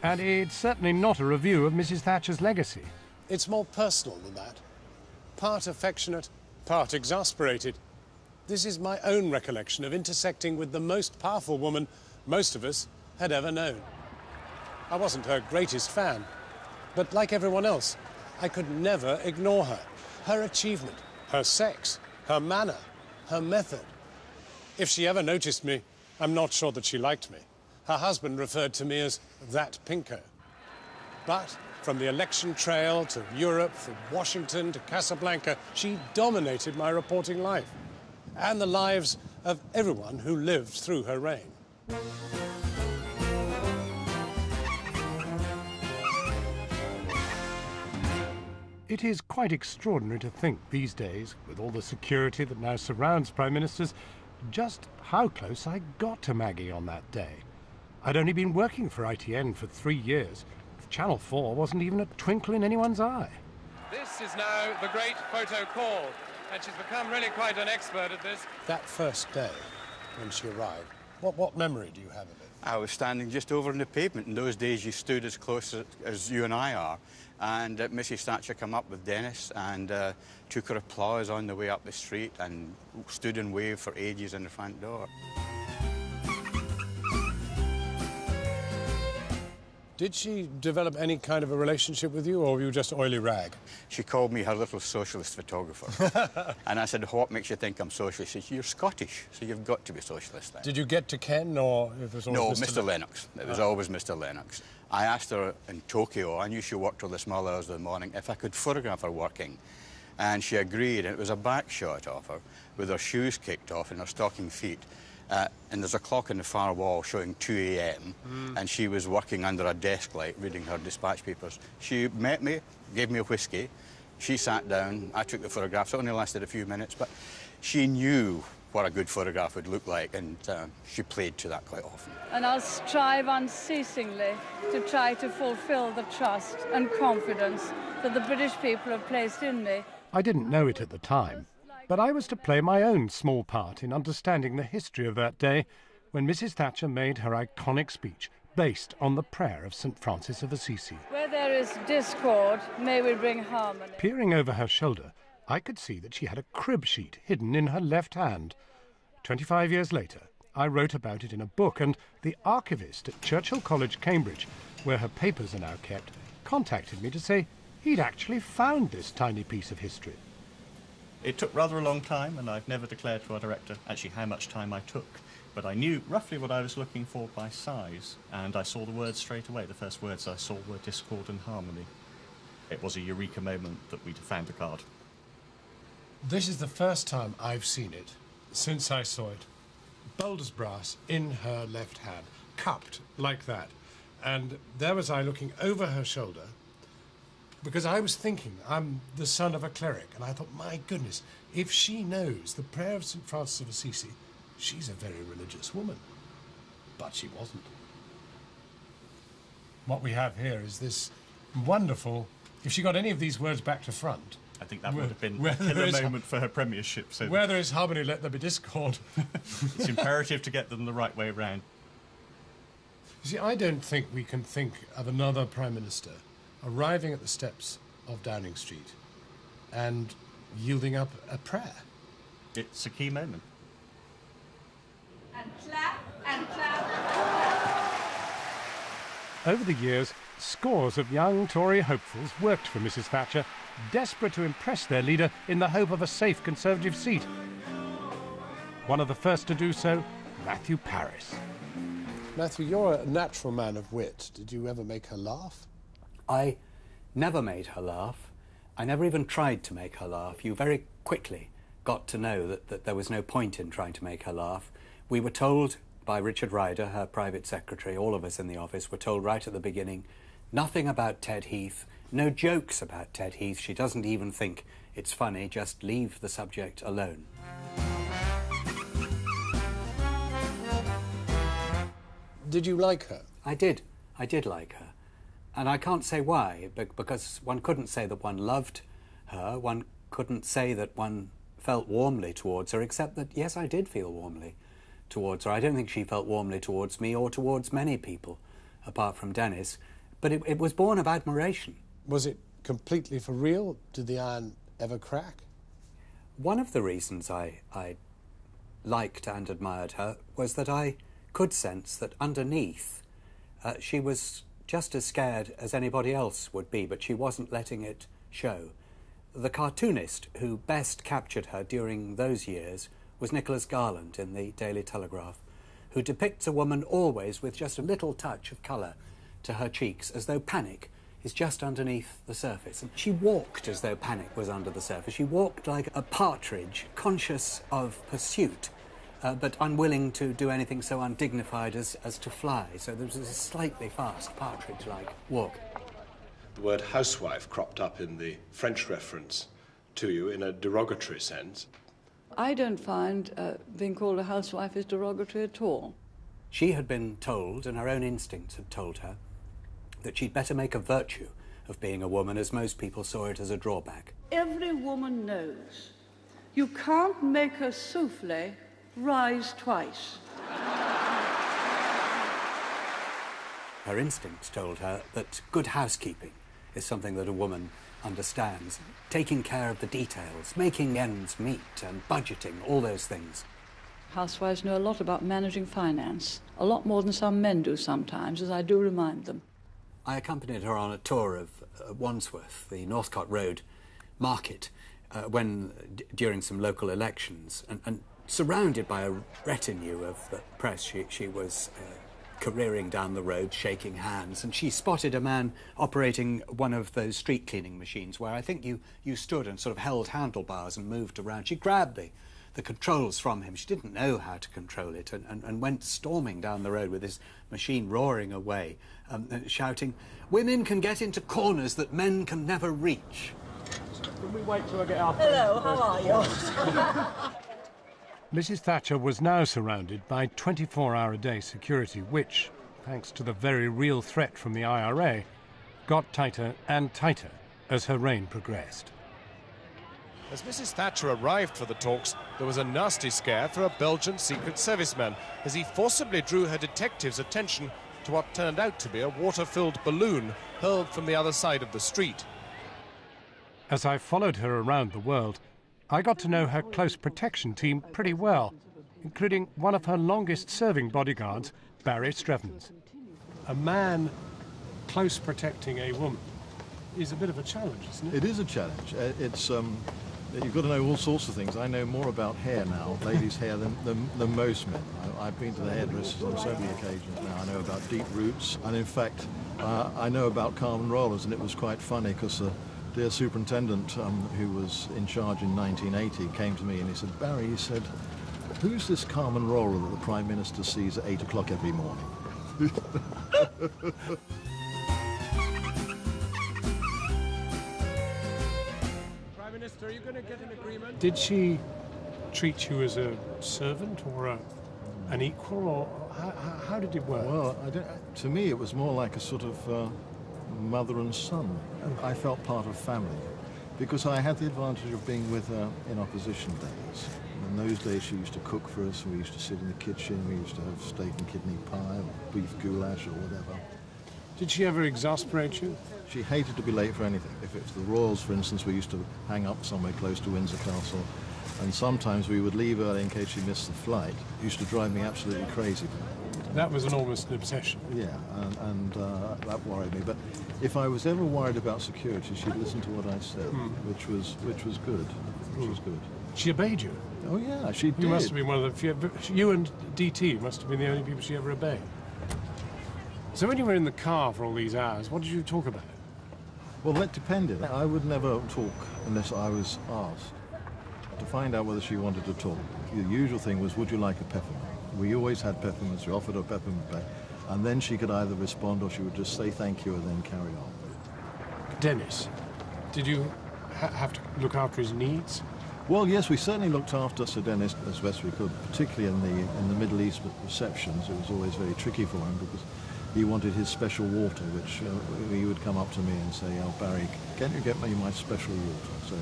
And it's certainly not a review of Mrs. Thatcher's legacy. It's more personal than that. Part affectionate, part exasperated. This is my own recollection of intersecting with the most powerful woman most of us had ever known. I wasn't her greatest fan, but like everyone else, I could never ignore her. Her achievement, her sex, her manner, her method. If she ever noticed me, I'm not sure that she liked me. Her husband referred to me as that pinko. But from the election trail to Europe, from Washington to Casablanca, she dominated my reporting life and the lives of everyone who lived through her reign. It is quite extraordinary to think these days, with all the security that now surrounds Prime Ministers, just how close I got to Maggie on that day. I'd only been working for ITN for 3 years. Channel 4 wasn't even a twinkle in anyone's eye. This is now the great photo call, and she's become really quite an expert at this. That first day, when she arrived, what memory do you have of it? I was standing just over on the pavement. In those days, you stood as close as you and I are. And Mrs. Thatcher came up with Dennis and took her applause on the way up the street and stood and waved for ages in the front door. Did she develop any kind of a relationship with you, or were you just oily rag? She called me her little socialist photographer. And I said, what makes you think I'm socialist? She said, you're Scottish, so you've got to be socialist then. Did you get to Ken, or it was always No, Mr. Lennox. It was always Mr. Lennox. I asked her in Tokyo, I knew she worked till the small hours of the morning, if I could photograph her working. And she agreed, and it was a back shot of her, with her shoes kicked off and her stocking feet. And there's a clock on the far wall showing 2 a.m. And she was working under a desk light reading her dispatch papers. She met me, gave me a whiskey. She sat down. I took the photographs. It only lasted a few minutes, but she knew what a good photograph would look like, and she played to that quite often. And I'll strive unceasingly to try to fulfill the trust and confidence that the British people have placed in me. I didn't know it at the time, but I was to play my own small part in understanding the history of that day when Mrs. Thatcher made her iconic speech based on the prayer of St. Francis of Assisi. Where there is discord, may we bring harmony. Peering over her shoulder, I could see that she had a crib sheet hidden in her left hand. 25 years later, I wrote about it in a book, and the archivist at Churchill College, Cambridge, where her papers are now kept, contacted me to say he'd actually found this tiny piece of history. It took rather a long time, and I've never declared to our director actually how much time I took. But I knew roughly what I was looking for by size, and I saw the words straight away. The first words I saw were discord and harmony. It was a eureka moment that we'd found the card. This is the first time I've seen it since I saw it. Bold as brass, in her left hand, cupped like that. And there was I looking over her shoulder, because I was thinking, I'm the son of a cleric, and I thought, my goodness, if she knows the prayer of St. Francis of Assisi, she's a very religious woman. But she wasn't. What we have here is this wonderful, if she got any of these words back to front, I think that would have been a killer moment for her premiership. So where there is harmony, let there be discord. It's imperative to get them the right way round. You see, I don't think we can think of another Prime Minister arriving at the steps of Downing Street and yielding up a prayer. It's a key moment. And clap, and clap. Over the years, scores of young Tory hopefuls worked for Mrs. Thatcher, desperate to impress their leader in the hope of a safe Conservative seat. One of the first to do so, Matthew Parris. Matthew, you're a natural man of wit. Did you ever make her laugh? I never made her laugh. I never even tried to make her laugh. You very quickly got to know that there was no point in trying to make her laugh. We were told by Richard Ryder, her private secretary, all of us in the office were told right at the beginning, nothing about Ted Heath, no jokes about Ted Heath. She doesn't even think it's funny, just leave the subject alone. Did you like her? I did like her. And I can't say why, because one couldn't say that one loved her, one couldn't say that one felt warmly towards her, except that, yes, I did feel warmly towards her. I don't think she felt warmly towards me or towards many people apart from Dennis, but it was born of admiration. Was it completely for real? Did the iron ever crack? One of the reasons I liked and admired her was that I could sense that underneath she was just as scared as anybody else would be, but she wasn't letting it show. The cartoonist who best captured her during those years was Nicholas Garland in the Daily Telegraph, who depicts a woman always with just a little touch of colour to her cheeks, as though panic is just underneath the surface. And she walked as though panic was under the surface. She walked like a partridge, conscious of pursuit, but unwilling to do anything so undignified as to fly. So there was a slightly fast partridge-like walk. The word housewife cropped up in the French reference to you in a derogatory sense. I don't find being called a housewife is derogatory at all. She had been told, and her own instincts had told her, that she'd better make a virtue of being a woman, as most people saw it as a drawback. Every woman knows you can't make a souffle rise twice. Her instincts told her that good housekeeping is something that a woman understands. Taking care of the details, making ends meet and budgeting, all those things. Housewives know a lot about managing finance, a lot more than some men do sometimes, as I do remind them. I accompanied her on a tour of Wandsworth, the Northcote Road market, during some local elections, and surrounded by a retinue of the press, she was careering down the road, shaking hands, and she spotted a man operating one of those street cleaning machines where I think you stood and sort of held handlebars and moved around. She grabbed the controls from him. She didn't know how to control it, and went storming down the road with this machine roaring away, shouting, "Women can get into corners that men can never reach." Can we wait till I get up? Hello, how are you? Mrs. Thatcher was now surrounded by 24-hour-a-day security, which, thanks to the very real threat from the IRA, got tighter and tighter as her reign progressed. As Mrs. Thatcher arrived for the talks, there was a nasty scare for a Belgian Secret Serviceman as he forcibly drew her detectives' attention to what turned out to be a water-filled balloon hurled from the other side of the street. As I followed her around the world, I got to know her close protection team pretty well, including one of her longest-serving bodyguards, Barry Strevens. A man close protecting a woman is a bit of a challenge, isn't it? It is a challenge. You've got to know all sorts of things. I know more about hair now, ladies' hair, than most men. I've been to the hairdressers on so many occasions now. I know about deep roots, and in fact, I know about Carmen rollers, and it was quite funny because dear superintendent who was in charge in 1980 came to me and he said, "Barry," he said, "who's this Carmen roller that the Prime Minister sees at 8 o'clock every morning?" Prime Minister, are you going to get an agreement? Did she treat you as a servant or an equal, or how did it work? Well, to me it was more like a sort of mother and son. I felt part of family because I had the advantage of being with her in opposition days. In those days she used to cook for us, we used to sit in the kitchen, we used to have steak and kidney pie or beef goulash or whatever. Did she ever exasperate you? She hated to be late for anything. If it was the Royals, for instance, we used to hang up somewhere close to Windsor Castle, and sometimes we would leave early in case she missed the flight. It used to drive me absolutely crazy. That was almost an obsession. Yeah, and that worried me. But if I was ever worried about security, she'd listen to what I said, which was good. She obeyed you? Oh yeah, she did. You must have been one of the few. You and DT must have been the only people she ever obeyed. So when you were in the car for all these hours, what did you talk about? Well, that depended. I would never talk unless I was asked to find out whether she wanted to talk. The usual thing was, would you like a peppermint? We always had peppermints. We offered her peppermint back. And then she could either respond or she would just say thank you and then carry on. Dennis, did you have to look after his needs? Well, yes, we certainly looked after Sir Dennis as best we could, particularly in the Middle East receptions. It was always very tricky for him because he wanted his special water, which he would come up to me and say, "Oh, Barry, can you get me my special water?" So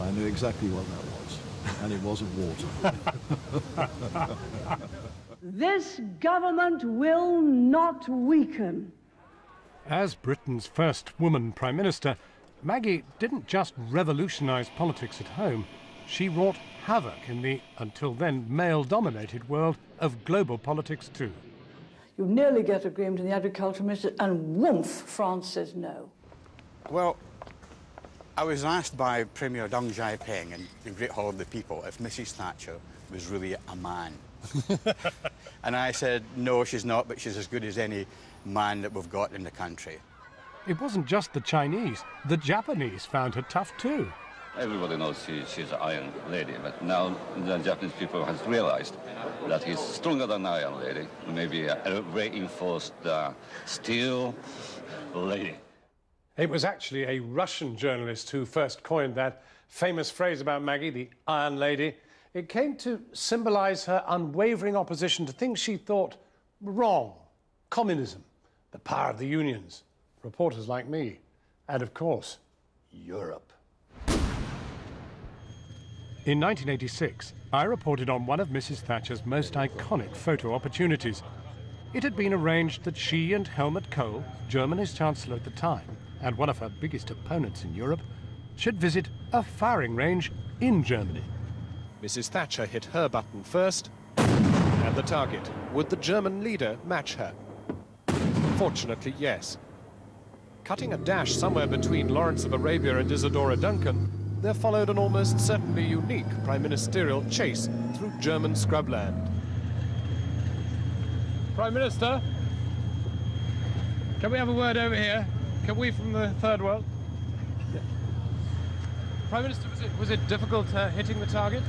I knew exactly what that was, and it wasn't water. This government will not weaken. As Britain's first woman Prime Minister, Maggie didn't just revolutionise politics at home, she wrought havoc in the, until then, male-dominated world of global politics too. You nearly get agreement in the Agriculture Ministry, and woomph, France says no. Well, I was asked by Premier Deng Xiaoping in the Great Hall of the People if Mrs. Thatcher was really a man. And I said, no, she's not, but she's as good as any man that we've got in the country. It wasn't just the Chinese. The Japanese found her tough too. Everybody knows she's an Iron Lady, but now the Japanese people has realized that he's stronger than Iron Lady, maybe a reinforced steel lady. It was actually a Russian journalist who first coined that famous phrase about Maggie, the Iron Lady. It came to symbolize her unwavering opposition to things she thought were wrong. Communism, the power of the unions, reporters like me, and of course, Europe. In 1986, I reported on one of Mrs. Thatcher's most iconic photo opportunities. It had been arranged that she and Helmut Kohl, Germany's Chancellor at the time, and one of her biggest opponents in Europe, should visit a firing range in Germany. Mrs. Thatcher hit her button first, and the target. Would the German leader match her? Fortunately, yes. Cutting a dash somewhere between Lawrence of Arabia and Isadora Duncan, there followed an almost certainly unique prime ministerial chase through German scrubland. Prime Minister, can we have a word over here? Can we from the Third World? Yeah. Prime Minister, was it difficult hitting the target?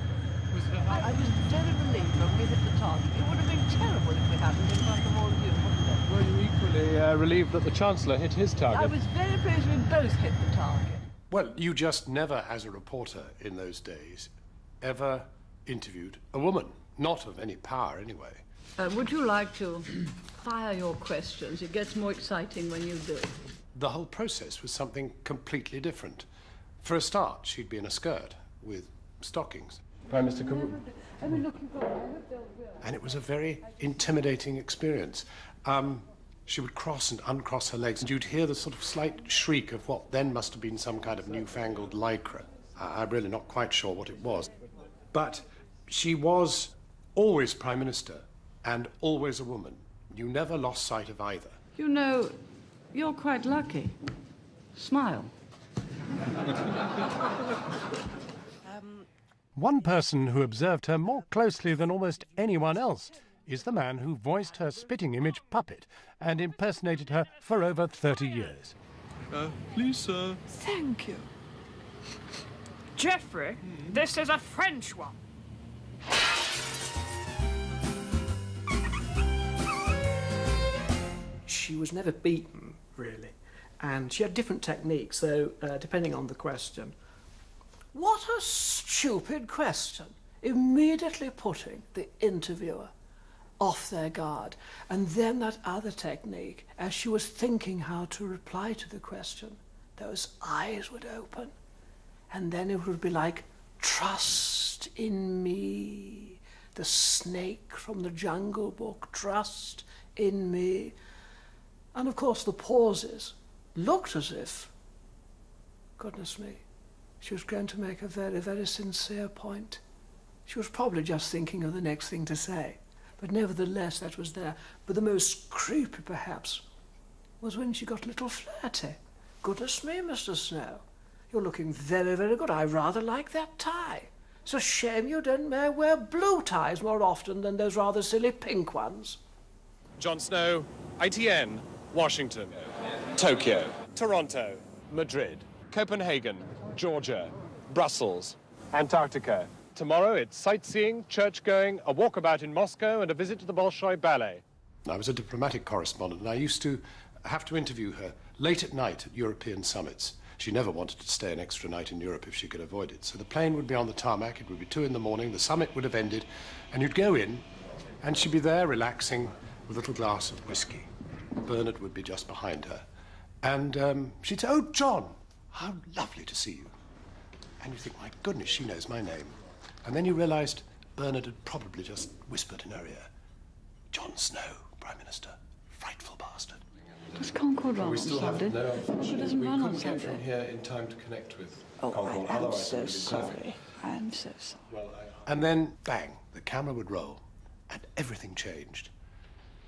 I was very relieved when we hit the target. It would have been terrible if we hadn't in front of all of you, wouldn't it? Were you equally relieved that the Chancellor hit his target? I was very pleased we both hit the target. Well, you just never, as a reporter in those days, ever interviewed a woman. Not of any power, anyway. Would you like to fire your questions? It gets more exciting when you do. The whole process was something completely different. For a start, she'd be in a skirt with stockings. Prime Minister and it was a very intimidating experience. She would cross and uncross her legs, and you'd hear the sort of slight shriek of what then must have been some kind of newfangled lycra. I'm really not quite sure what it was. But she was always Prime Minister and always a woman. You never lost sight of either. You know, you're quite lucky. Smile. One person who observed her more closely than almost anyone else is the man who voiced her spitting image puppet and impersonated her for over 30 years. Please, sir. Thank you. Geoffrey, this is a French one. She was never beaten, really, and she had different techniques, so depending on the question. What a stupid question, immediately putting the interviewer off their guard. And then that other technique, as she was thinking how to reply to the question, those eyes would open, and then it would be like, trust in me, the snake from the Jungle Book, trust in me. And of course the pauses looked as if, goodness me, she was going to make a very, very sincere point. She was probably just thinking of the next thing to say, but nevertheless that was there. But the most creepy perhaps was when she got a little flirty. Goodness me, Mr. Snow, you're looking very, very good. I rather like that tie. It's a shame you don't wear blue ties more often than those rather silly pink ones. Jon Snow, ITN, Washington, Tokyo, Toronto, Madrid, Copenhagen, Georgia, Brussels, Antarctica. Tomorrow it's sightseeing, church-going, a walkabout in Moscow and a visit to the Bolshoi Ballet. I was a diplomatic correspondent and I used to have to interview her late at night at European summits. She never wanted to stay an extra night in Europe if she could avoid it. So the plane would be on the tarmac, it would be 2 in the morning, the summit would have ended, and you'd go in and she'd be there relaxing with a little glass of whiskey. Bernard would be just behind her. And she'd say, "Oh, John, how lovely to see you." And you think, my goodness, she knows my name. And then you realized Bernard had probably just whispered in her ear, Jon Snow, Prime Minister. Frightful bastard. Does Concord run We on still Sunday? have no, It unfortunately. doesn't We run on couldn't get Sunday. from here in time to connect with Oh, Concord. I am Otherwise, so it would have been perfect. sorry. I am so sorry. Well, And then, bang, the camera would roll, and everything changed.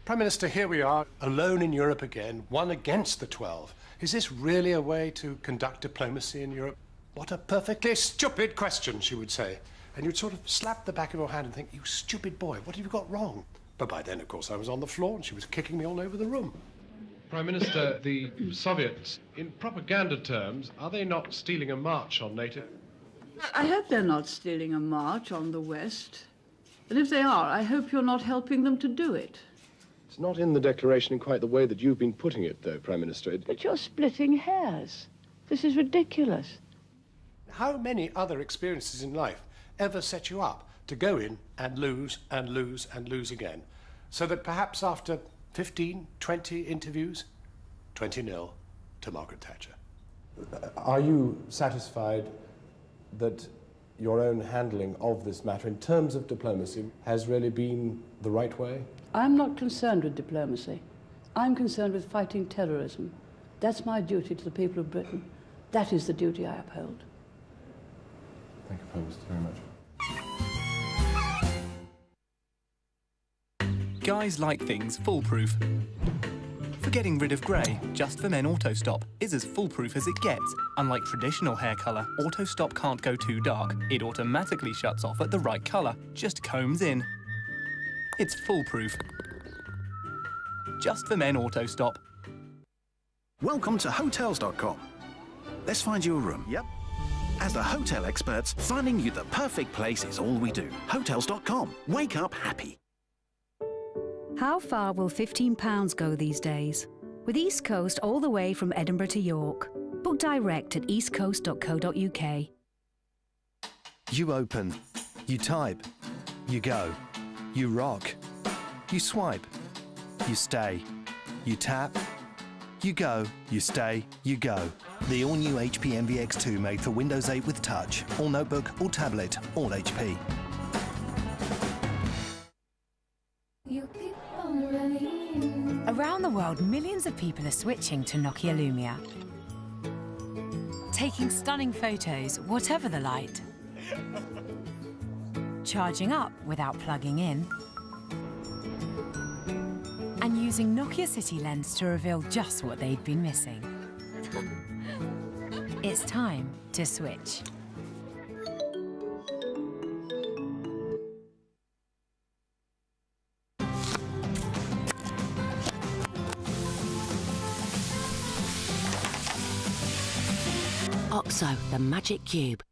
Prime Minister, here we are, alone in Europe again, one against the 12. Is this really a way to conduct diplomacy in Europe? What a perfectly stupid question, she would say. And you'd sort of slap the back of your hand and think, you stupid boy, what have you got wrong? But by then, of course, I was on the floor and she was kicking me all over the room. Prime Minister, the Soviets, in propaganda terms, are they not stealing a march on NATO? I hope they're not stealing a march on the West. And if they are, I hope you're not helping them to do it. it's not in the declaration in quite the way that you've been putting it, though, Prime Minister. But you're splitting hairs. This is ridiculous. How many other experiences in life ever set you up to go in and lose and lose and lose again? So that perhaps after 15, 20 interviews, 20-0 to Margaret Thatcher. Are you satisfied that your own handling of this matter in terms of diplomacy has really been the right way? I'm not concerned with diplomacy. I'm concerned with fighting terrorism. That's my duty to the people of Britain. That is the duty I uphold. Thank you, Prime Minister, very much. Guys like things foolproof. For getting rid of grey, Just for Men Auto Stop is as foolproof as it gets. Unlike traditional hair colour, Auto Stop can't go too dark. It automatically shuts off at the right colour, just combs in. It's foolproof. Just for Men Auto Stop. Welcome to Hotels.com. Let's find you a room. Yep. As the hotel experts, finding you the perfect place is all we do. Hotels.com. Wake up happy. How far will £15 go these days? With East Coast all the way from Edinburgh to York. Book direct at eastcoast.co.uk. You open, you type, you go, you rock, you swipe, you stay, you tap, you go, you stay, you go. The all-new HP MVX2 made for Windows 8 with touch, all notebook, all tablet, all HP. Around the world, millions of people are switching to Nokia Lumia. Taking stunning photos, whatever the light. Charging up without plugging in. And using Nokia City Lens to reveal just what they'd been missing. It's time to switch. Oxo, the magic cube.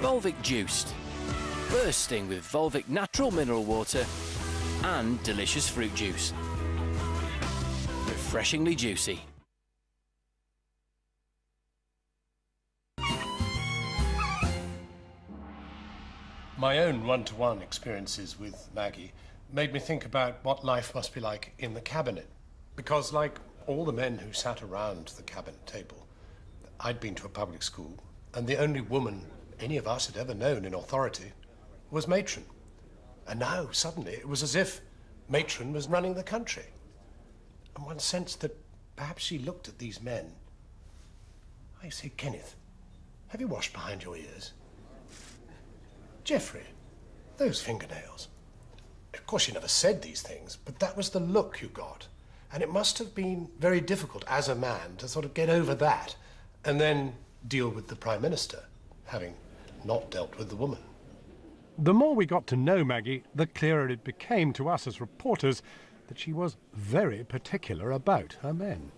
Volvic Juiced. Bursting with Volvic natural mineral water and delicious fruit juice. Refreshingly juicy. My own one-to-one experiences with Maggie made me think about what life must be like in the cabinet. Because like all the men who sat around the cabinet table, I'd been to a public school, and the only woman any of us had ever known in authority was Matron. And now, suddenly, it was as if Matron was running the country. And one sensed that perhaps she looked at these men. I say, Kenneth, have you washed behind your ears? Geoffrey, those fingernails. Of course, she never said these things, but that was the look you got. And it must have been very difficult as a man to sort of get over that and then deal with the Prime Minister, having not dealt with the woman. The more we got to know Maggie, the clearer it became to us as reporters that she was very particular about her men.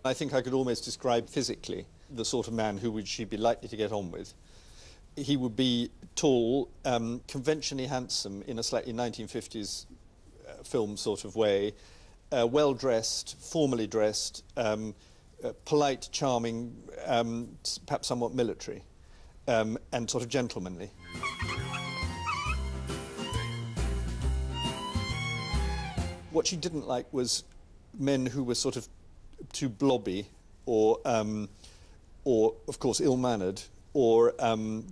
I think I could almost describe physically the sort of man who would she be likely to get on with. He would be tall, conventionally handsome in a slightly 1950s film sort of way, well-dressed, formally dressed, polite, charming, perhaps somewhat military, and sort of gentlemanly. What she didn't like was men who were sort of too blobby or of course, ill-mannered, or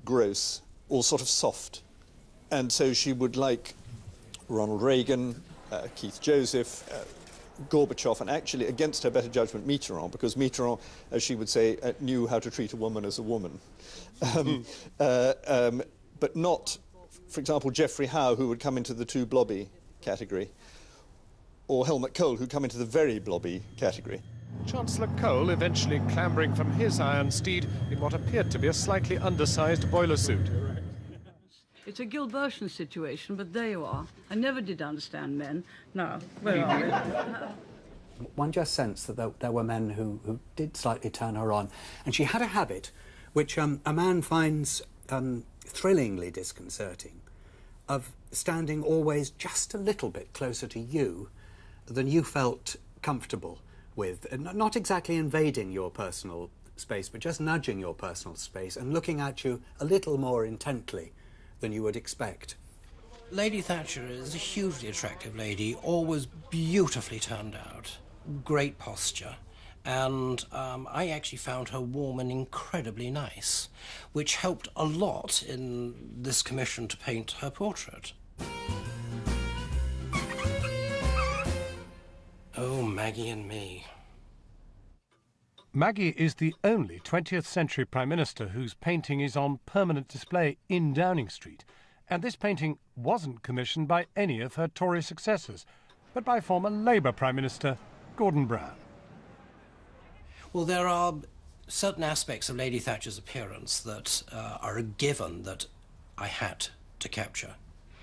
gross, or sort of soft. And so she would like Ronald Reagan, Keith Joseph, Gorbachev, and actually, against her better judgment, Mitterrand, because Mitterrand, as she would say, knew how to treat a woman as a woman. But not, for example, Geoffrey Howe, who would come into the too blobby category, or Helmut Kohl, who come into the very blobby category. Chancellor Kohl eventually clambering from his iron steed in what appeared to be a slightly undersized boiler suit. It's a Gilbertian situation, but there you are. I never did understand men. Now, where are we? One just sensed that there were men who did slightly turn her on. And she had a habit which a man finds thrillingly disconcerting, of standing always just a little bit closer to you than you felt comfortable with. Not exactly invading your personal space, but just nudging your personal space and looking at you a little more intently than you would expect. Lady Thatcher is a hugely attractive lady, always beautifully turned out, great posture, and I actually found her warm and incredibly nice, which helped a lot in this commission to paint her portrait. Oh, Maggie and Me. Maggie is the only 20th century Prime Minister whose painting is on permanent display in Downing Street, and this painting wasn't commissioned by any of her Tory successors, but by former Labour Prime Minister Gordon Brown. Well, there are certain aspects of Lady Thatcher's appearance that are a given that I had to capture.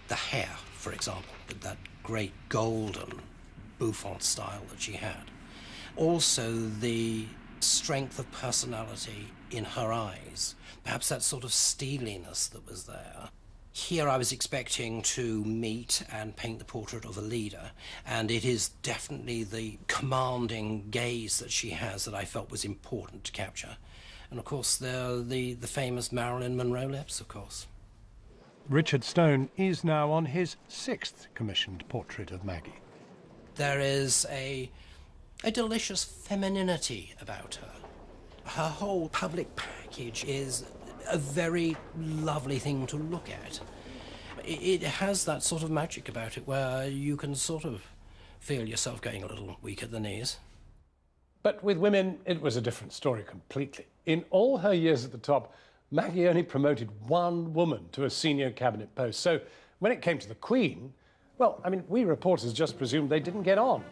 The hair, for example, with that great golden bouffant style that she had. Also the strength of personality in her eyes, perhaps that sort of steeliness that was there. Here I was expecting to meet and paint the portrait of a leader, and it is definitely the commanding gaze that she has that I felt was important to capture. And of course the famous Marilyn Monroe lips, of course. Richard Stone is now on his 6th commissioned portrait of Maggie. There is a delicious femininity about her. Her whole public package is a very lovely thing to look at. It has that sort of magic about it where you can sort of feel yourself going a little weak at the knees. But with women, it was a different story completely. In all her years at the top, Maggie only promoted one woman to a senior cabinet post. So when it came to the Queen, well, I mean, we reporters just presumed they didn't get on.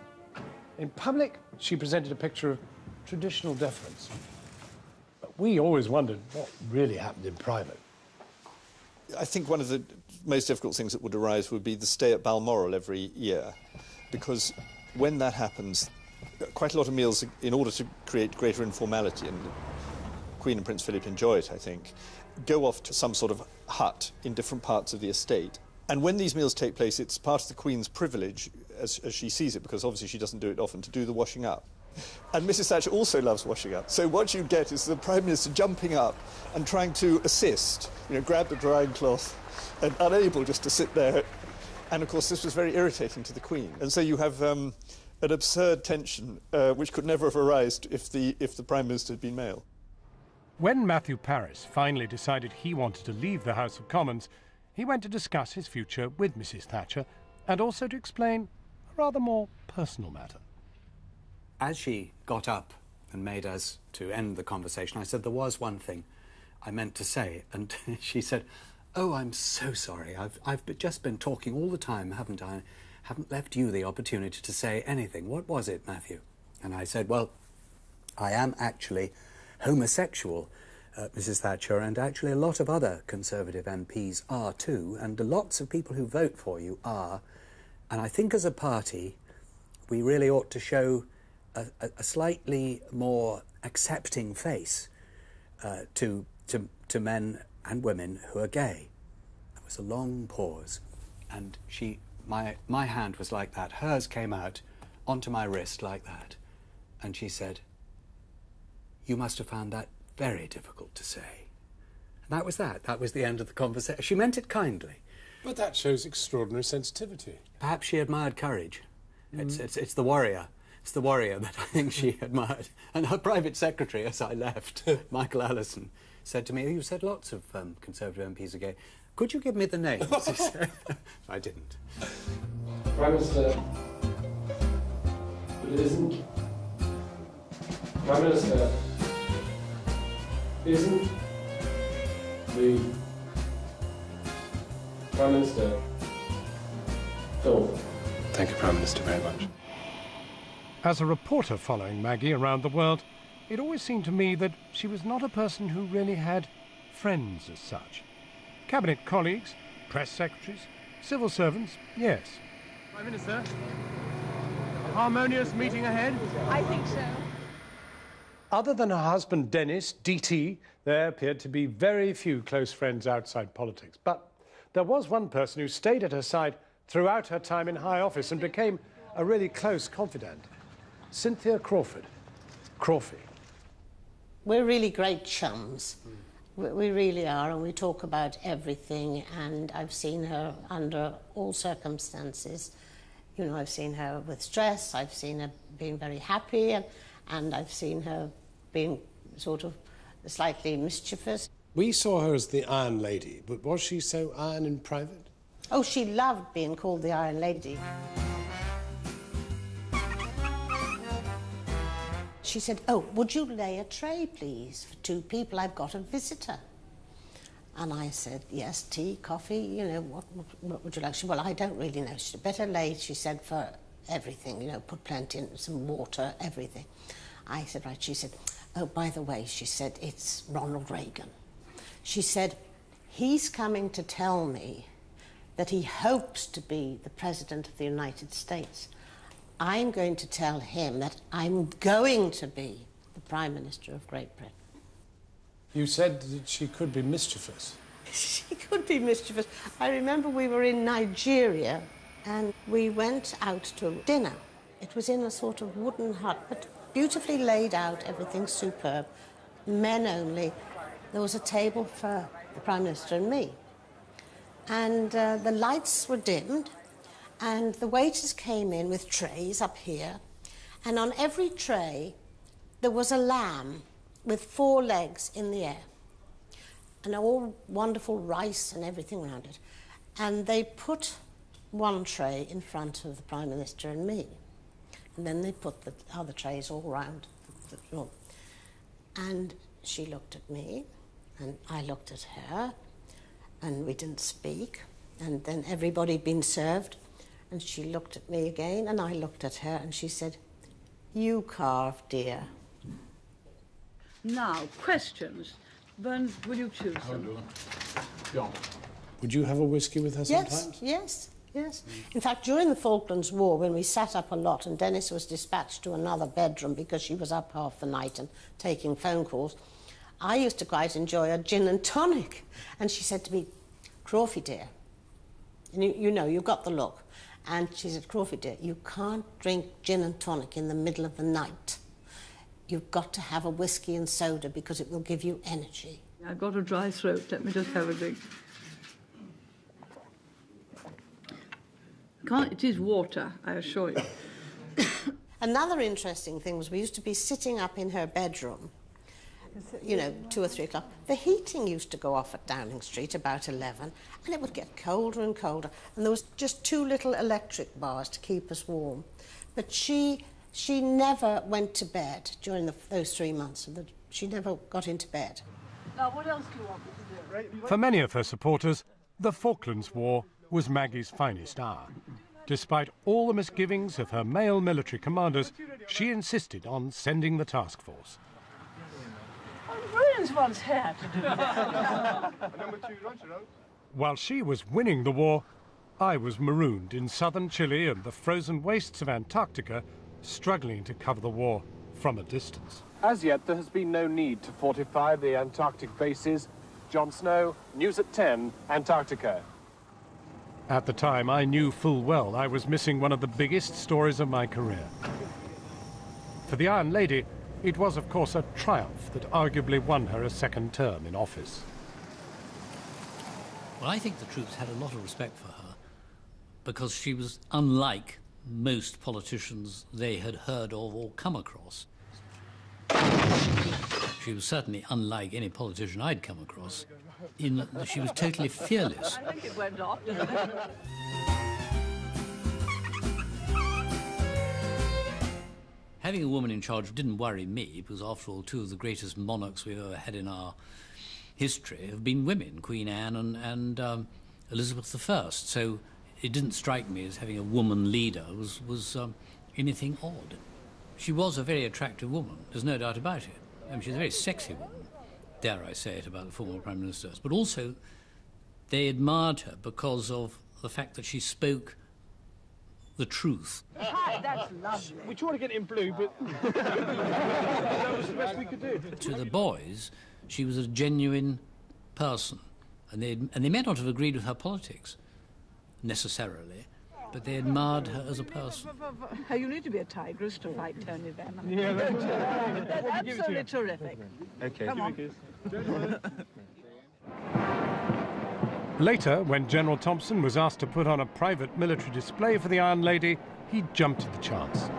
In public, she presented a picture of traditional deference. But we always wondered what really happened in private. I think one of the most difficult things that would arise would be the stay at Balmoral every year, because when that happens, quite a lot of meals, in order to create greater informality, and Queen and Prince Philip enjoy it, I think, go off to some sort of hut in different parts of the estate. And when these meals take place, it's part of the Queen's privilege, as she sees it, because obviously she doesn't do it often, to do the washing up. And Mrs. Thatcher also loves washing up. So what you get is the Prime Minister jumping up and trying to assist, grab the drying cloth, and unable just to sit there. And of course, this was very irritating to the Queen. And so you have an absurd tension, which could never have arisen if the Prime Minister had been male. When Matthew Parris finally decided he wanted to leave the House of Commons, he went to discuss his future with Mrs. Thatcher and also to explain a rather more personal matter. As she got up and made us to end the conversation, I said there was one thing I meant to say, and she said, "Oh, I'm so sorry. I've just been talking all the time, haven't I? Haven't left you the opportunity to say anything. What was it, Matthew?" And I said, "Well, I am actually homosexual, Mrs. Thatcher, and actually a lot of other Conservative MPs are too, and lots of people who vote for you are. And I think as a party, we really ought to show a slightly more accepting face to men and women who are gay." There was a long pause, and my hand was like that. Hers came out onto my wrist like that, and she said, "You must have found that very difficult to say." And that was that. That was the end of the conversation. She meant it kindly. But that shows extraordinary sensitivity. Perhaps she admired courage. It's the warrior It's the warrior that I think she admired. And her private secretary, as I left, Michael Allison, said to me, "Oh, you've said lots of Conservative MPs are gay. Could you give me the names?" He said. I didn't. Prime Minister, but it isn't. Prime Minister, isn't the Prime Minister. Phil. Thank you, Prime Minister, very much. As a reporter following Maggie around the world, it always seemed to me that she was not a person who really had friends as such. Cabinet colleagues, press secretaries, civil servants, yes. Prime Minister, a harmonious meeting ahead? I think so. Other than her husband Dennis, DT, there appeared to be very few close friends outside politics. But there was one person who stayed at her side throughout her time in high office and became a really close confidant. Cynthia Crawford. Crawfy. We're really great chums. We really are, and we talk about everything, and I've seen her under all circumstances. You know, I've seen her with stress, I've seen her being very happy, and I've seen her being sort of slightly mischievous. We saw her as the Iron Lady, but was she so iron in private? Oh, she loved being called the Iron Lady. She said, "Oh, would you lay a tray, please, for 2 people? I've got a visitor." And I said, "Yes, tea, coffee, you know, what would you like?" She said, "Well, I don't really know." She said, "Better lay," she said, "for everything, you know, put plenty in, some water, everything." I said, "Right." She said, "Oh, by the way," she said, "it's Ronald Reagan." She said, "He's coming to tell me that he hopes to be the President of the United States. I'm going to tell him that I'm going to be the Prime Minister of Great Britain." You said that she could be mischievous. She could be mischievous. I remember we were in Nigeria and we went out to dinner. It was in a sort of wooden hut, but beautifully laid out, everything superb. Men only. There was a table for the Prime Minister and me. And the lights were dimmed, and the waiters came in with trays up here, and on every tray there was a lamb with 4 legs in the air, and all wonderful rice and everything around it. And they put one tray in front of the Prime Minister and me, and then they put the other trays all round the room. And she looked at me, and I looked at her, and we didn't speak. And then everybody had been served, and she looked at me again, and I looked at her, and she said, "You carve, dear." Now, questions. Then, will you choose them? Would you have a whiskey with her sometimes? Yes. In fact, during the Falklands War, when we sat up a lot and Dennis was dispatched to another bedroom because she was up half the night and taking phone calls, I used to quite enjoy a gin and tonic. And she said to me, "Crawfy, dear," and you know, you've got the look. And she said, "Crawfy, dear, you can't drink gin and tonic in the middle of the night. You've got to have a whiskey and soda because it will give you energy." I've got a dry throat. Let me just have a drink. It is water, I assure you. Another interesting thing was we used to be sitting up in her bedroom, you know, 2 or 3 o'clock. The heating used to go off at Downing Street about 11, and it would get colder and colder, and there was just 2 little electric bars to keep us warm. But she never went to bed during those 3 months. She never got into bed. Now, what else do you want me to do? For many of her supporters, the Falklands War was Maggie's finest hour. Despite all the misgivings of her male military commanders, she insisted on sending the task force. It ruins one's hair to do that. While she was winning the war, I was marooned in southern Chile and the frozen wastes of Antarctica, struggling to cover the war from a distance. As yet, there has been no need to fortify the Antarctic bases. Jon Snow, News at 10, Antarctica. At the time, I knew full well I was missing one of the biggest stories of my career. For the Iron Lady, it was, of course, a triumph that arguably won her a second term in office. Well, I think the troops had a lot of respect for her because she was unlike most politicians they had heard of or come across. She was certainly unlike any politician I'd come across, in that she was totally fearless. I think it went off, didn't it? Having a woman in charge didn't worry me, because after all, two of the greatest monarchs we've ever had in our history have been women, Queen Anne and Elizabeth I. So it didn't strike me as having a woman leader was anything odd. She was a very attractive woman, there's no doubt about it. I mean, she's a very sexy woman, dare I say it about the former Prime Ministers. But also, they admired her because of the fact that she spoke the truth. Hi, that's lovely. We tried to get it in blue, but that was the best we could do. To the boys, she was a genuine person, and they may not have agreed with her politics, necessarily, but they admired her as a person. You need to be a tigress to fight Tony Benn. Yeah, That's absolutely terrific. Okay. Come on. Later, when General Thompson was asked to put on a private military display for the Iron Lady, he jumped at the chance.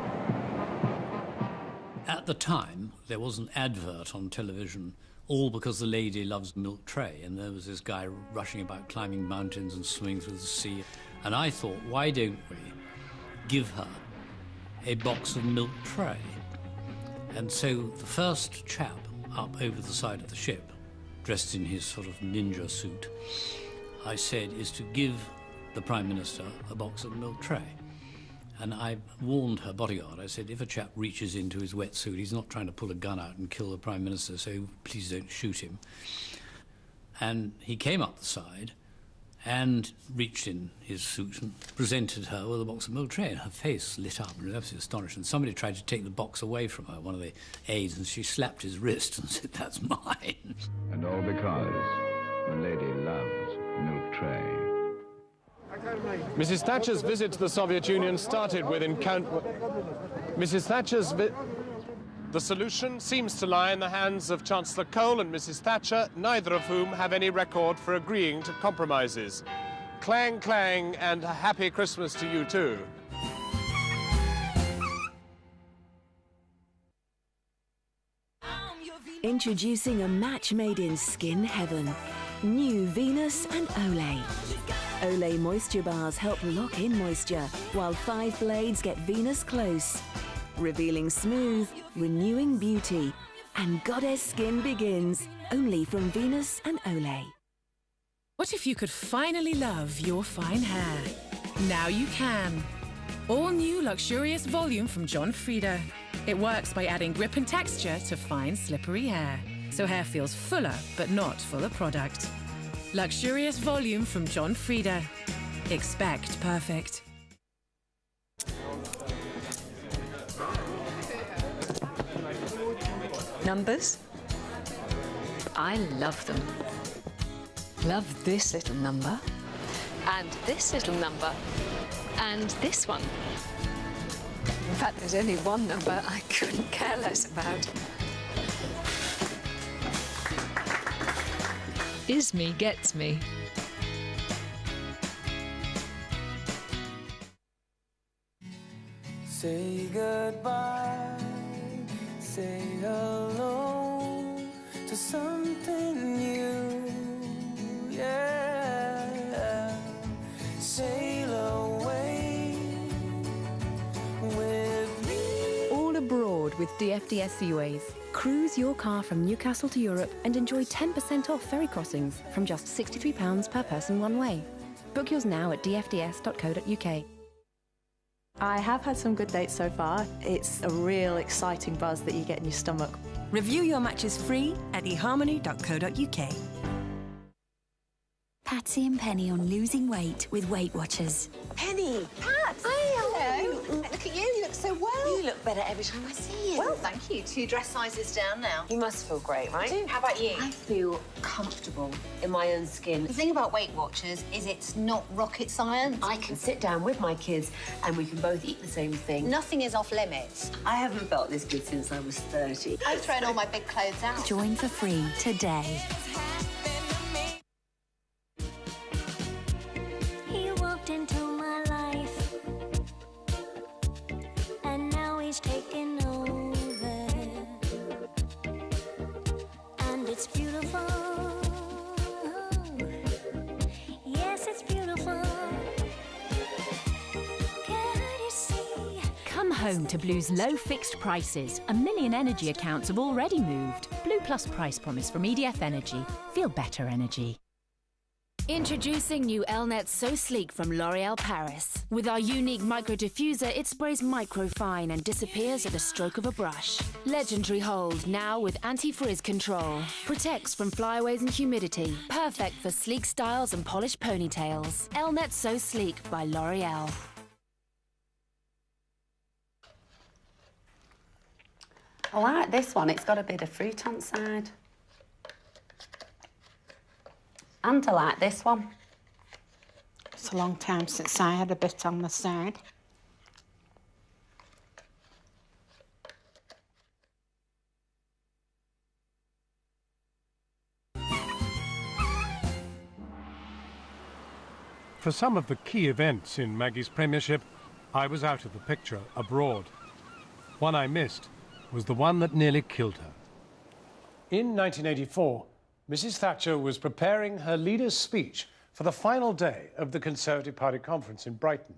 At the time, there was an advert on television, all because the lady loves milk tray, and there was this guy rushing about climbing mountains and swimming through the sea. And I thought, why don't we give her a box of milk tray? And so the first chap up over the side of the ship, dressed in his sort of ninja suit, I said, is to give the Prime Minister a box of milk tray. And I warned her bodyguard, I said, if a chap reaches into his wetsuit, he's not trying to pull a gun out and kill the Prime Minister, so please don't shoot him. And he came up the side and reached in his suit and presented her with a box of milk tray, and her face lit up and was absolutely astonished. And somebody tried to take the box away from her, one of the aides, and she slapped his wrist and said, "That's mine." And all because the lady loves milk tray. Mrs. Thatcher's visit to the Soviet Union started with Mrs. Thatcher's The solution seems to lie in the hands of Chancellor Cole and Mrs. Thatcher, neither of whom have any record for agreeing to compromises. Clang, clang, and a happy Christmas to you too. Introducing a match made in skin heaven. New Venus and Olay. Olay moisture bars help lock in moisture, while 5 blades get Venus close. Revealing smooth, renewing beauty. And goddess skin begins, only from Venus and Olay. What if you could finally love your fine hair? Now you can. All new luxurious volume from John Frieda. It works by adding grip and texture to fine, slippery hair, so hair feels fuller, but not full of product. Luxurious volume from John Frieda. Expect perfect. Numbers? I love them. Love this little number, and this little number, and this one. In fact, there's only one number I couldn't care less about. Isme gets me. Say goodbye, say hello to something new, yeah. Sail away with me. All abroad with DFDS Seaways. Cruise your car from Newcastle to Europe and enjoy 10% off ferry crossings from just £63 per person one way. Book yours now at dfds.co.uk. I have had some good dates so far. It's a real exciting buzz that you get in your stomach. Review your matches free at eharmony.co.uk. Patsy and Penny on losing weight with Weight Watchers. Penny! Pat! Hello! Look at you, you look so well. You look better every time I see you. Well, thank you. 2 dress sizes down now. You must feel great, right? I do. How about you? I feel comfortable in my own skin. The thing about Weight Watchers is it's not rocket science. I can sit down with my kids and we can both eat the same thing. Nothing is off limits. I haven't felt this good since I was 30. I've thrown all my big clothes out. Join for free today. He walked into my life home to Blue's low fixed prices. 1 million energy accounts have already moved. Blue Plus price promise from EDF Energy. Feel better energy. Introducing new Elnet So Sleek from L'Oréal Paris. With our unique micro diffuser, it sprays microfine and disappears at the stroke of a brush. Legendary hold, now with anti-frizz control. Protects from flyaways and humidity. Perfect for sleek styles and polished ponytails. Elnet So Sleek by L'Oréal. I like this one. It's got a bit of fruit on the side. And I like this one. It's a long time since I had a bit on the side. For some of the key events in Maggie's premiership, I was out of the picture abroad. One I missed was the one that nearly killed her. In 1984, Mrs. Thatcher was preparing her leader's speech for the final day of the Conservative Party conference in Brighton,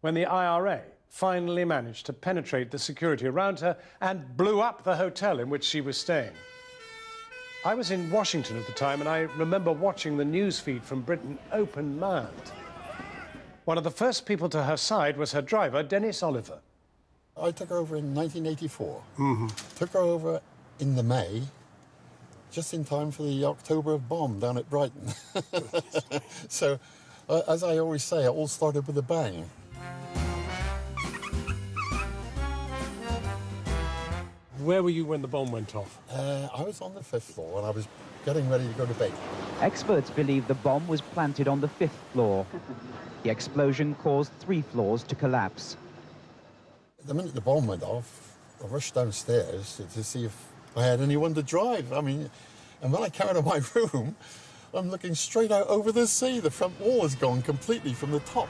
when the IRA finally managed to penetrate the security around her and blew up the hotel in which she was staying. I was in Washington at the time, and I remember watching the news feed from Britain open-mouthed. One of the first people to her side was her driver, Dennis Oliver. I took her over in 1984. Mm-hmm. Took her over in the May, just in time for the October bomb down at Brighton. So, as I always say, it all started with a bang. Where were you when the bomb went off? I was on the 5th floor and I was getting ready to go to bed. Experts believe the bomb was planted on the 5th floor. The explosion caused 3 floors to collapse. The minute the bomb went off, I rushed downstairs to see if I had anyone to drive. I mean, and when I came out of my room, I'm looking straight out over the sea. The front wall has gone completely from the top.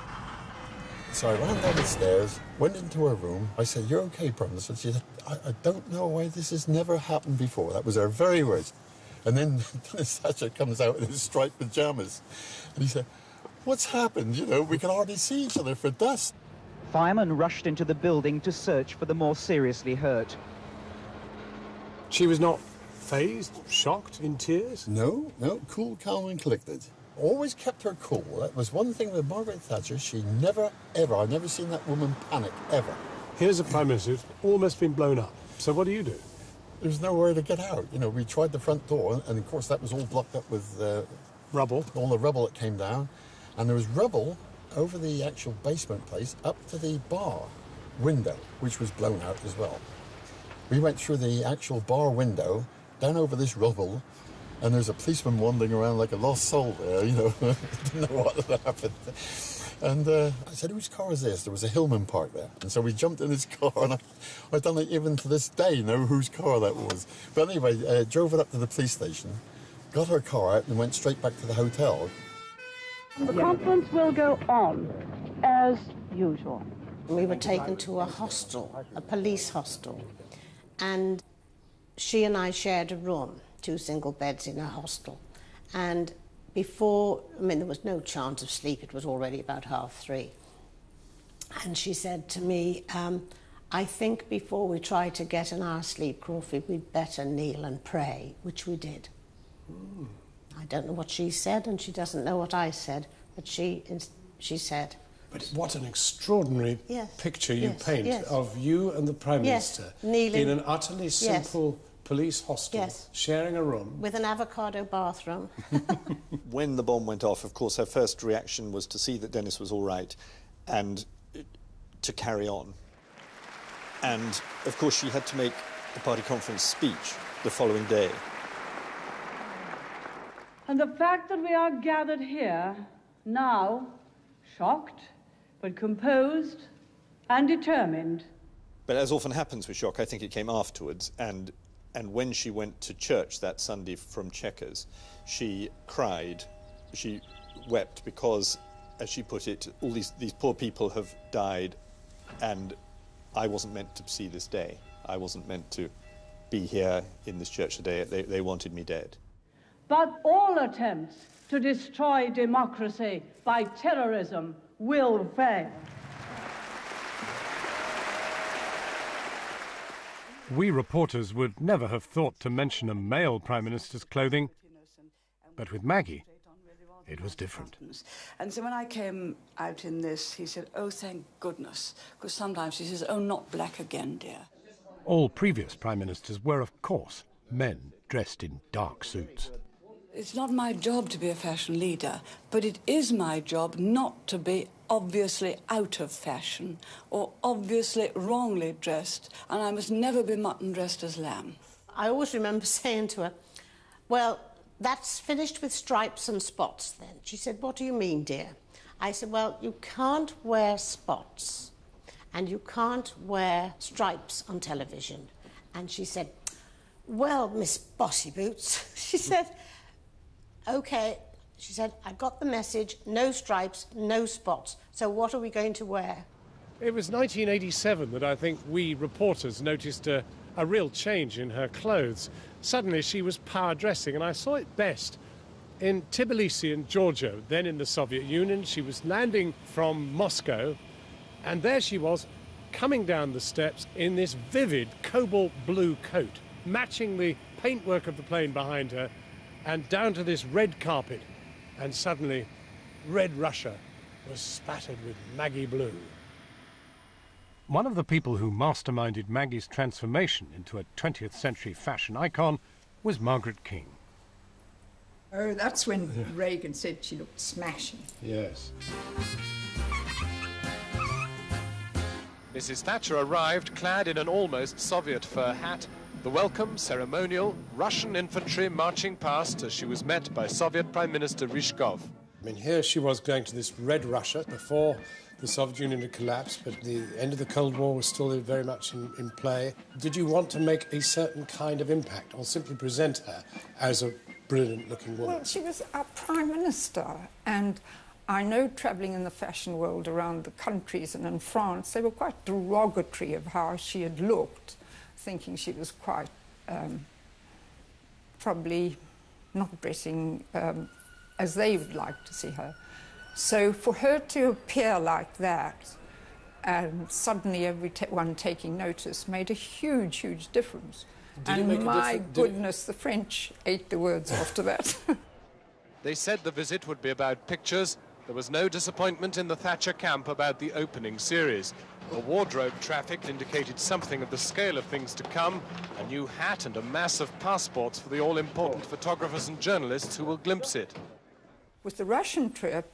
So I ran down the stairs, went into her room. I said, "You're okay, Prudence?" And she said, I don't know why this has never happened before. That was her very words. And then Dennis Thatcher comes out in his striped pajamas. And he said, "What's happened? You know, we can hardly see each other for dust." Firemen rushed into the building to search for the more seriously hurt. She was not fazed, shocked, in tears? No, cool, calm and collected. Always kept her cool. That was one thing with Margaret Thatcher. She never, ever, I've never seen that woman panic, ever. Here's a Prime Minister who's almost been blown up. So what do you do? There's nowhere to get out. You know, we tried the front door, and of course that was all blocked up with rubble. All the rubble that came down. And there was rubble over the actual basement place up to the bar window, which was blown out as well. We went through the actual bar window, down over this rubble, and there's a policeman wandering around like a lost soul there, you know. Didn't know what had happened. And I said, "Whose car is this?" There was a Hillman parked there. And so we jumped in his car, and I don't even to this day know whose car that was. But anyway, drove it up to the police station, got her car out, and went straight back to the hotel. The conference will go on as usual. We were taken to a hostel, a police hostel, and she and I shared a room, 2 single beds in a hostel. And before, there was no chance of sleep, it was already about 3:30. And she said to me, "I think before we try to get an hour's sleep, Crawford, we'd better kneel and pray," which we did. I don't know what she said, and she doesn't know what I said, but she said. But what an extraordinary picture you paint of you and the Prime Minister kneeling in an utterly simple police hostel, sharing a room. With an avocado bathroom. When the bomb went off, of course, her first reaction was to see that Dennis was all right and to carry on. And, of course, she had to make the party conference speech the following day. And the fact that we are gathered here now, shocked, but composed and determined. But as often happens with shock, I think it came afterwards, and when she went to church that Sunday from Chequers, she cried, she wept because, as she put it, all these poor people have died, and I wasn't meant to see this day. I wasn't meant to be here in this church today. They wanted me dead. But all attempts to destroy democracy by terrorism will fail. We reporters would never have thought to mention a male Prime Minister's clothing, but with Maggie, it was different. And so when I came out in this, he said, "Oh, thank goodness," because sometimes he says, "Oh, not black again, dear." All previous Prime Ministers were, of course, men dressed in dark suits. It's not my job to be a fashion leader, but it is my job not to be obviously out of fashion or obviously wrongly dressed, and I must never be mutton dressed as lamb. I always remember saying to her, "Well, that's finished with stripes and spots then." She said, "What do you mean, dear?" I said, "Well, you can't wear spots and you can't wear stripes on television." And she said, "Well, Miss Bossy Boots," she said, "OK." She said, "I got the message, no stripes, no spots. So what are we going to wear?" It was 1987 that I think we reporters noticed a real change in her clothes. Suddenly she was power dressing, and I saw it best in Tbilisi in Georgia, then in the Soviet Union. She was landing from Moscow, and there she was coming down the steps in this vivid cobalt blue coat, matching the paintwork of the plane behind her, and down to this red carpet. And suddenly, red Russia was spattered with Maggie blue. One of the people who masterminded Maggie's transformation into a 20th century fashion icon was Margaret King. Oh, that's when Reagan said she looked smashing. Yes. Mrs. Thatcher arrived clad in an almost Soviet fur hat, the welcome ceremonial Russian infantry marching past as she was met by Soviet Prime Minister Ryzhkov. I mean, here she was going to this red Russia before the Soviet Union had collapsed, but the end of the Cold War was still very much in play. Did you want to make a certain kind of impact or simply present her as a brilliant-looking woman? Well, she was our Prime Minister, and I know travelling in the fashion world around the countries and in France, they were quite derogatory of how she had looked, thinking she was quite probably not dressing as they would like to see her. So for her to appear like that and suddenly everyone taking notice made a huge, huge difference. And my goodness, the French ate the words after that. They said the visit would be about pictures. There was no disappointment in the Thatcher camp about the opening series. The wardrobe traffic indicated something of the scale of things to come, a new hat and a mass of passports for the all-important photographers and journalists who will glimpse it. With the Russian trip,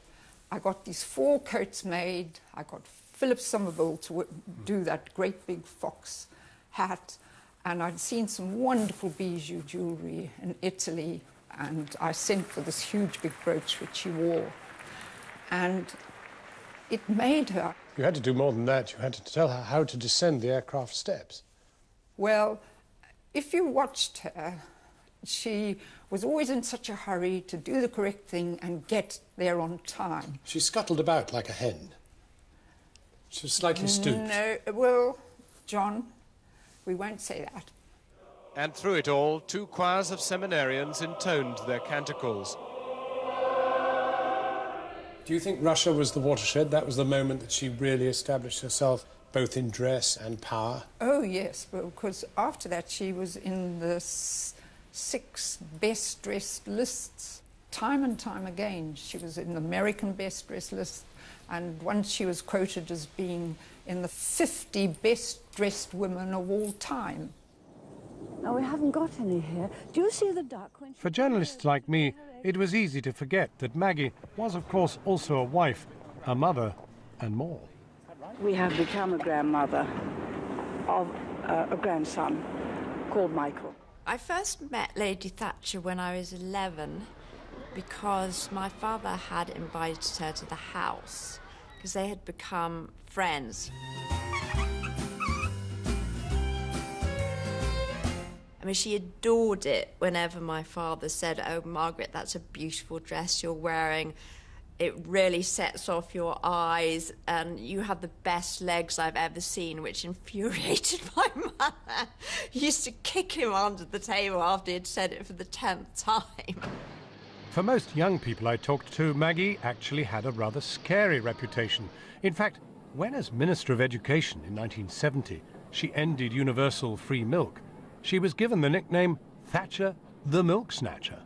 I got these 4 coats made. I got Philip Somerville to do that great big fox hat, and I'd seen some wonderful bijou jewellery in Italy, and I sent for this huge big brooch which she wore. And it made her... You had to do more than that. You had to tell her how to descend the aircraft steps. Well, if you watched her, she was always in such a hurry to do the correct thing and get there on time. She scuttled about like a hen. She was slightly stooped. No, well, John, we won't say that. And through it all, 2 choirs of seminarians intoned their canticles. Do you think Russia was the watershed? That was the moment that she really established herself, both in dress and power? Oh, yes, because after that she was in the 6 best-dressed lists. Time and time again, she was in the American best-dressed list, and once she was quoted as being in the 50 best-dressed women of all time. No, we haven't got any here. Do you see the duck? For journalists like me, it was easy to forget that Maggie was, of course, also a wife, a mother, and more. We have become a grandmother of a grandson called Michael. I first met Lady Thatcher when I was 11 because my father had invited her to the house because they had become friends. I mean, she adored it whenever my father said, "Oh, Margaret, that's a beautiful dress you're wearing. It really sets off your eyes, and you have the best legs I've ever seen," which infuriated my mother. He used to kick him under the table after he'd said it for the 10th time. For most young people I talked to, Maggie actually had a rather scary reputation. In fact, when as Minister of Education in 1970, she ended universal free milk, she was given the nickname Thatcher the Milk Snatcher.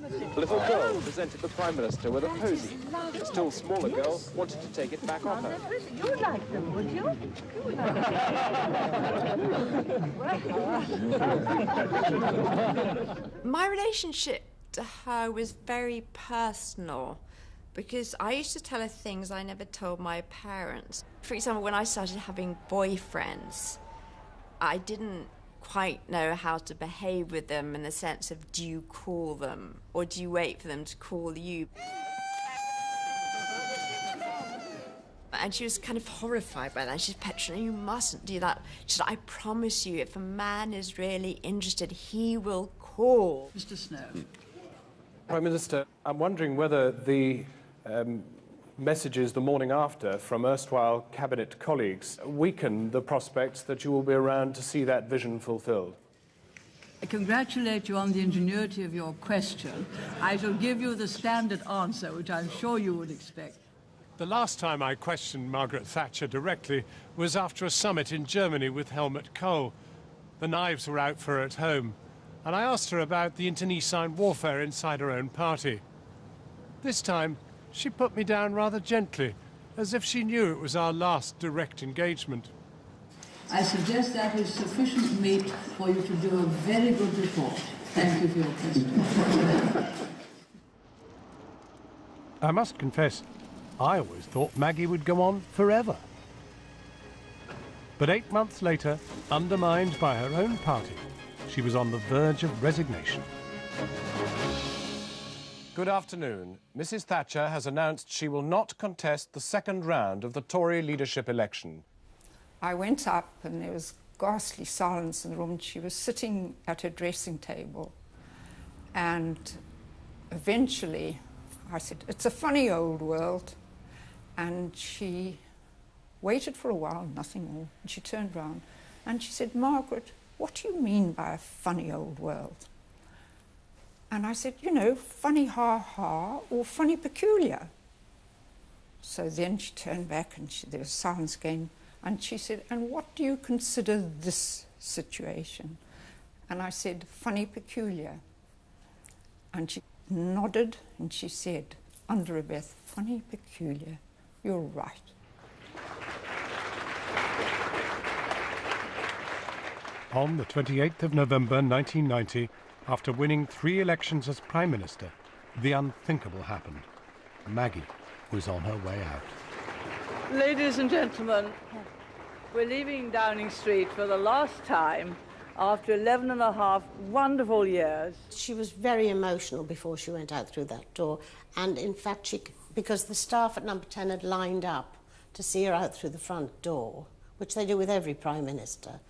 A little girl presented the Prime Minister with a posy. A still smaller girl wanted to take it back off her. You'd like them, would you? My relationship to her was very personal because I used to tell her things I never told my parents. For example, when I started having boyfriends, I didn't quite know how to behave with them in the sense of, do you call them or do you wait for them to call you? And she was kind of horrified by that. She's Petra, you mustn't do that. She said, I promise you, if a man is really interested, he will call. Mr. Snow. Prime Minister, I'm wondering whether the messages the morning after from erstwhile cabinet colleagues weaken the prospects that you will be around to see that vision fulfilled. I congratulate you on the ingenuity of your question. I shall give you the standard answer, which I'm sure you would expect. The last time I questioned Margaret Thatcher directly was after a summit in Germany with Helmut Kohl. The knives were out for her at home, and I asked her about the internecine warfare inside her own party. This time, she put me down rather gently, as if she knew it was our last direct engagement. I suggest that is sufficient meat for you to do a very good report. Thank you for your question. I must confess, I always thought Maggie would go on forever. But 8 months later, undermined by her own party, she was on the verge of resignation. Good afternoon. Mrs. Thatcher has announced she will not contest the second round of the Tory leadership election. I went up and there was ghastly silence in the room. She was sitting at her dressing table. And eventually I said, it's a funny old world. And she waited for a while, nothing more. And she turned round and she said, Margaret, what do you mean by a funny old world? And I said, you know, funny ha-ha or funny peculiar. So then she turned back and there was silence again. And she said, and what do you consider this situation? And I said, funny peculiar. And she nodded and she said, under her breath, funny peculiar, you're right. On the 28th of November 1990, after winning 3 elections as Prime Minister, the unthinkable happened. Maggie was on her way out. Ladies and gentlemen, we're leaving Downing Street for the last time after 11 and a half wonderful years. She was very emotional before she went out through that door. And in fact, because the staff at number 10 had lined up to see her out through the front door, which they do with every Prime Minister,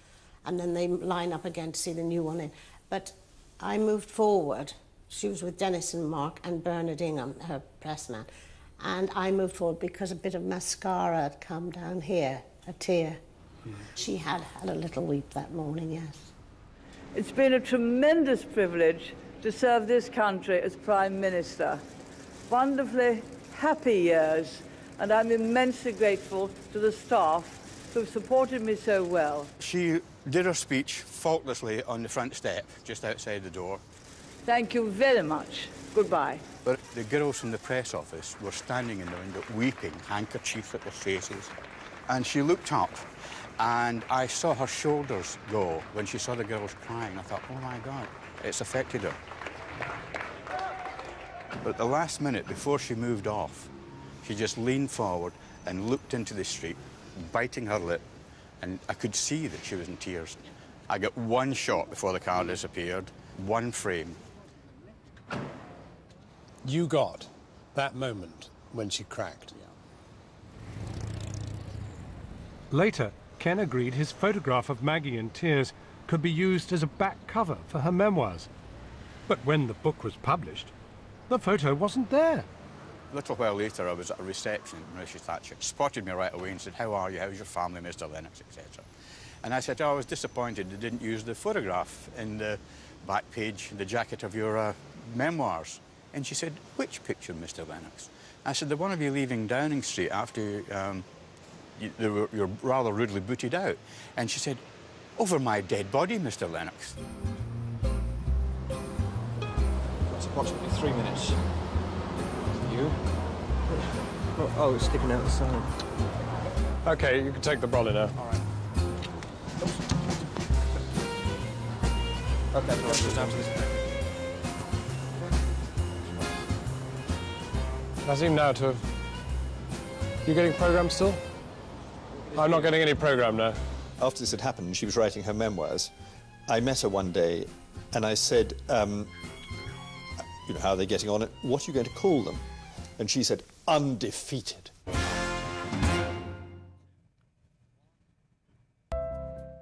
and then they line up again to see the new one in. But I moved forward. She was with Dennis and Mark and Bernard Ingham, her press man. And I moved forward because a bit of mascara had come down here, a tear. She had had a little weep that morning, yes. It's been a tremendous privilege to serve this country as Prime Minister. Wonderfully happy years, and I'm immensely grateful to the staff who've supported me so well. She did her speech faultlessly on the front step, just outside the door. Thank you very much. Goodbye. But the girls from the press office were standing in the window, weeping, handkerchiefs at their faces. And she looked up, and I saw her shoulders go when she saw the girls crying. I thought, oh my God, it's affected her. But at the last minute, before she moved off, she just leaned forward and looked into the street, biting her lip, and I could see that she was in tears. I got one shot before the car disappeared, one frame. You got that moment when she cracked. Later, Ken agreed his photograph of Maggie in tears could be used as a back cover for her memoirs. But when the book was published, the photo wasn't there. A little while later, I was at a reception when Mrs. Thatcher spotted me right away and said, how are you, how's your family, Mr. Lennox, etc. And I said, oh, I was disappointed they didn't use the photograph in the back page, the jacket of your memoirs. And she said, which picture, Mr. Lennox? I said, the one of you leaving Downing Street after you're rather rudely booted out. And she said, over my dead body, Mr. Lennox. That's approximately 3 minutes. You? Oh, it's sticking out the side. OK, you can take the brolly now. All right. OK, all right, just down to this package. I seem now to have... You getting programmed still? I'm not getting any program now. After this had happened, and she was writing her memoirs, I met her one day and I said, you know, how are they getting on? What are you going to call them? And she said, undefeated.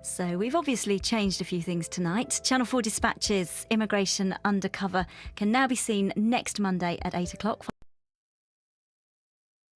So we've obviously changed a few things tonight. Channel 4 Dispatches Immigration Undercover can now be seen next Monday at 8 o'clock.